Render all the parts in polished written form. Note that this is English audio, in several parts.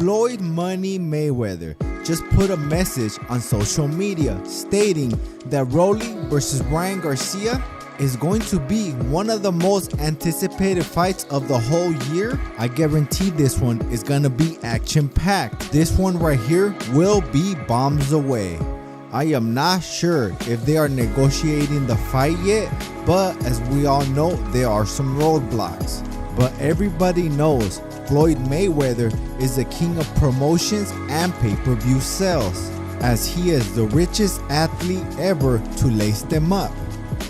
Floyd Money Mayweather just put a message on social media stating that Rollie versus Ryan Garcia is going to be one of the most anticipated fights of the whole year. I guarantee this one is gonna be action-packed. This one right here will be bombs away. I am not sure if they are negotiating the fight yet, but as we all know, there are some roadblocks. But everybody knows Floyd Mayweather is the king of promotions and pay-per-view sales, as he is the richest athlete ever to lace them up,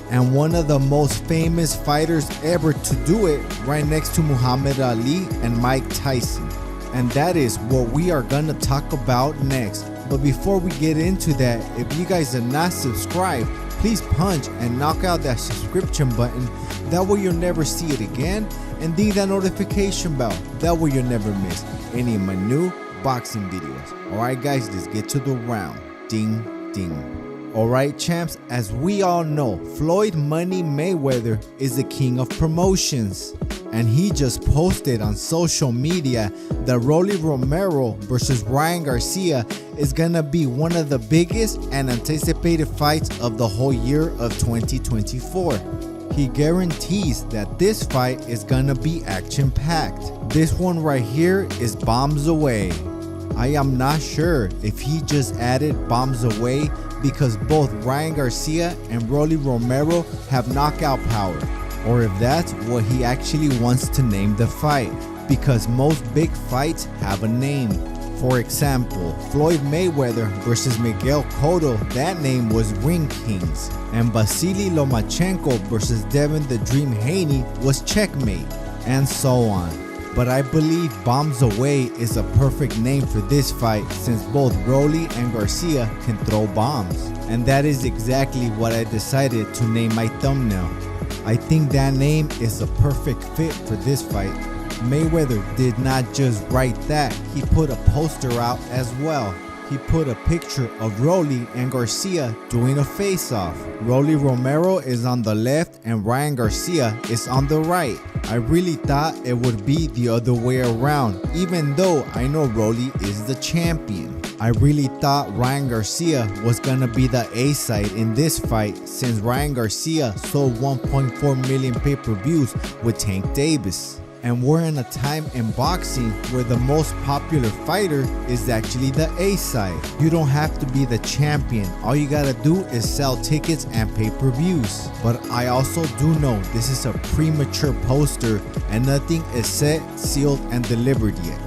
and one of the most famous fighters ever to do it, right next to Muhammad Ali and Mike Tyson. And that is what we are gonna talk about next. But before we get into that, if you guys are not subscribed, please punch and knock out that subscription button. That way you'll never see it again. And ding that notification bell. That way you'll never miss any of my new boxing videos. Alright guys, let's get to the round. Ding, ding. Alright champs, as we all know, Floyd Money Mayweather is the king of promotions. And he just posted on social media that Rollie Romero versus Ryan Garcia is gonna be one of the biggest and anticipated fights of the whole year of 2024. He guarantees that this fight is gonna be action-packed. This one right here is bombs away. I am not sure if he just added bombs away because both Ryan Garcia and Rollie Romero have knockout power, or if that's what he actually wants to name the fight, because most big fights have a name. For example, Floyd Mayweather versus Miguel Cotto, that name was Ring Kings, and Vasily Lomachenko versus Devin the Dream Haney was Checkmate, and so on. But I believe Bombs Away is a perfect name for this fight since both Rollie and Garcia can throw bombs, and that is exactly what I decided to name my thumbnail. I think that name is a perfect fit for this fight. Mayweather did not just write that, he put a poster out as well. He put a picture of Rollie and Garcia doing a face-off. Rollie Romero is on the left and Ryan Garcia is on the right. I really thought it would be the other way around, even though I know Rollie is the champion. I really thought Ryan Garcia was gonna be the A-side in this fight since Ryan Garcia sold 1.4 million pay-per-views with Tank Davis. And we're in a time in boxing where the most popular fighter is actually the A-side. You don't have to be the champion. All you gotta do is sell tickets and pay-per-views. But I also do know this is a premature poster and nothing is set, sealed, and delivered yet.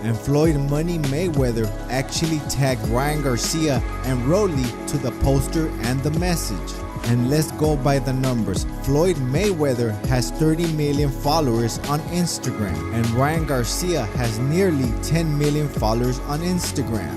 And Floyd Money Mayweather actually tagged Ryan Garcia and Rollie to the poster and the message. And let's go by the numbers. Floyd Mayweather has 30 million followers on Instagram, and Ryan Garcia has nearly 10 million followers on Instagram.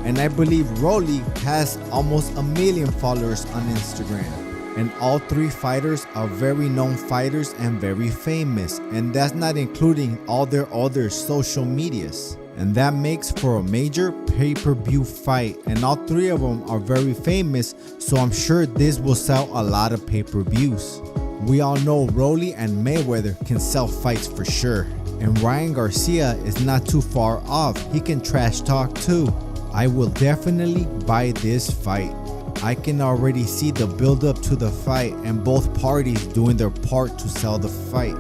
And I believe Rollie has almost 1 million followers on Instagram. And all three fighters are very known fighters and very famous, and that's not including all their other social medias. And that makes for a major pay-per-view fight, and all three of them are very famous, so I'm sure this will sell a lot of pay-per-views. We all know Rollie and Mayweather can sell fights for sure, and Ryan Garcia is not too far off. He can trash talk too. I will definitely buy this fight. I can already see the build up to the fight and both parties doing their part to sell the fight.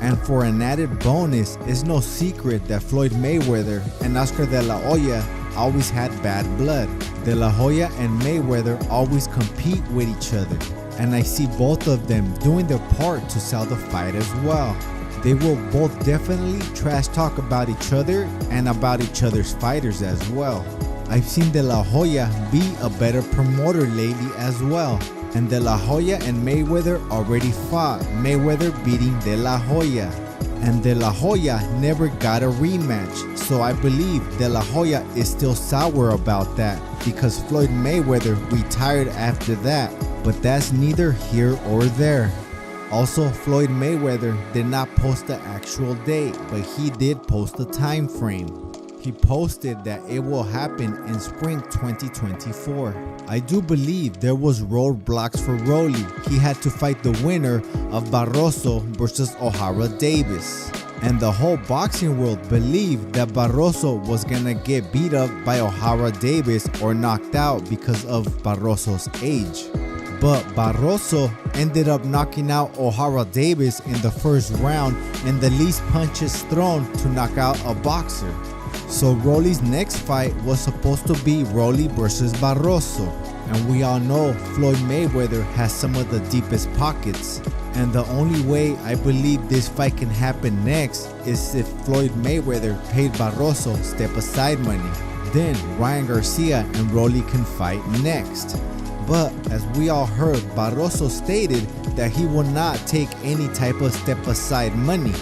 And for an added bonus, it's no secret that Floyd Mayweather and Oscar De La Hoya always had bad blood. De La Hoya and Mayweather always compete with each other, and I see both of them doing their part to sell the fight as well. They will both definitely trash talk about each other and about each other's fighters as well. I've seen De La Hoya be a better promoter lately as well. And De La Hoya and Mayweather already fought, Mayweather beating De La Hoya. And De La Hoya never got a rematch, so I believe De La Hoya is still sour about that because Floyd Mayweather retired after that, but that's neither here or there. Also, Floyd Mayweather did not post the actual date, but he did post a time frame. He posted that it will happen in spring 2024. I do believe there was roadblocks for Rollie. He had to fight the winner of Barroso versus O'Hara Davis. and the whole boxing world believed that Barroso was gonna get beat up by O'Hara Davis or knocked out because of Barroso's age. But Barroso ended up knocking out O'Hara Davis in the first round and the least punches thrown to knock out a boxer. So Rollie's next fight was supposed to be Rollie versus Barroso. And we all know Floyd Mayweather has some of the deepest pockets. And the only way I believe this fight can happen next is if Floyd Mayweather paid Barroso step-aside money. Then Ryan Garcia and Rollie can fight next. But as we all heard, Barroso stated that he will not take any type of step-aside money.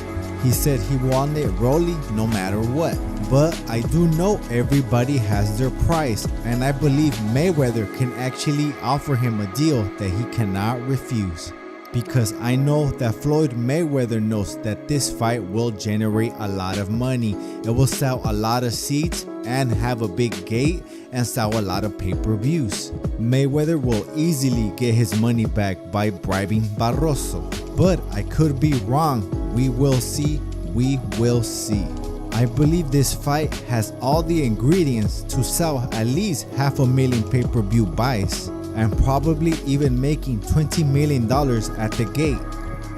He said he wanted Rollie no matter what. But I do know everybody has their price, and I believe Mayweather can actually offer him a deal that he cannot refuse. Because I know that Floyd Mayweather knows that this fight will generate a lot of money. It will sell a lot of seats and have a big gate and sell a lot of pay-per-views. Mayweather will easily get his money back by bribing Barroso. But I could be wrong. We will see. We will see. I believe this fight has all the ingredients to sell at least 500,000 pay-per-view buys, and probably even making $20 million at the gate.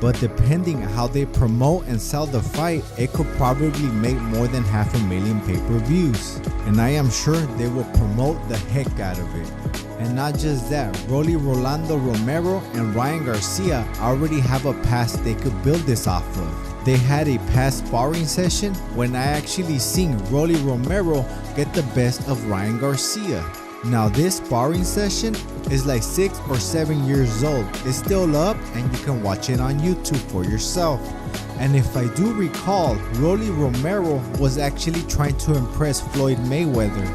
But depending on how they promote and sell the fight, it could probably make more than 500,000 pay-per-views. And I am sure they will promote the heck out of it. And not just that, Rollie Rolando Romero and Ryan Garcia already have a past they could build this off of. They had a past sparring session when I actually seen Rollie Romero get the best of Ryan Garcia. Now this sparring session is like 6 or 7 years old. It's still up and you can watch it on YouTube for yourself. And if I do recall, Rollie Romero was actually trying to impress Floyd Mayweather,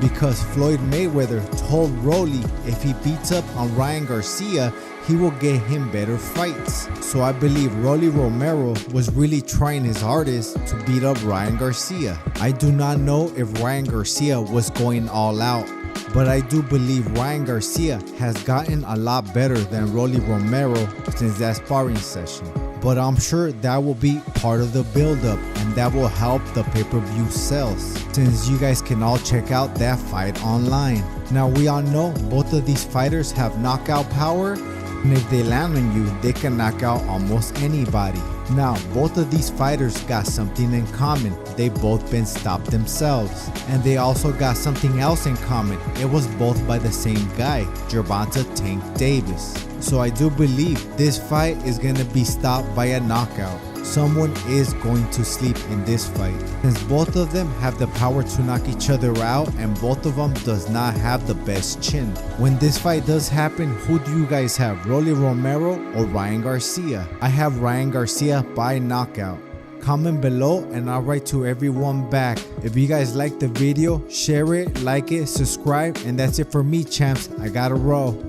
because Floyd Mayweather told Rollie if he beats up on Ryan Garcia, he will get him better fights. So I believe Rollie Romero was really trying his hardest to beat up Ryan Garcia. I do not know if Ryan Garcia was going all out, but I do believe Ryan Garcia has gotten a lot better than Rollie Romero since that sparring session. But I'm sure that will be part of the build-up, and that will help the pay-per-view sales, since you guys can all check out that fight online. Now we all know both of these fighters have knockout power, and if they land on you, they can knock out almost anybody. Now, both of these fighters got something in common. They both been stopped themselves. And they also got something else in common. It was both by the same guy, Gervonta Tank Davis. So I do believe this fight is going to be stopped by a knockout. Someone is going to sleep in this fight, since both of them have the power to knock each other out, and both of them does not have the best chin. When this fight does happen, who do you guys have, Rollie Romero or Ryan Garcia? I have Ryan Garcia by knockout. Comment below and I'll write to everyone back. If you guys like the video, share it, like it, subscribe, and that's it for me, champs. I gotta roll.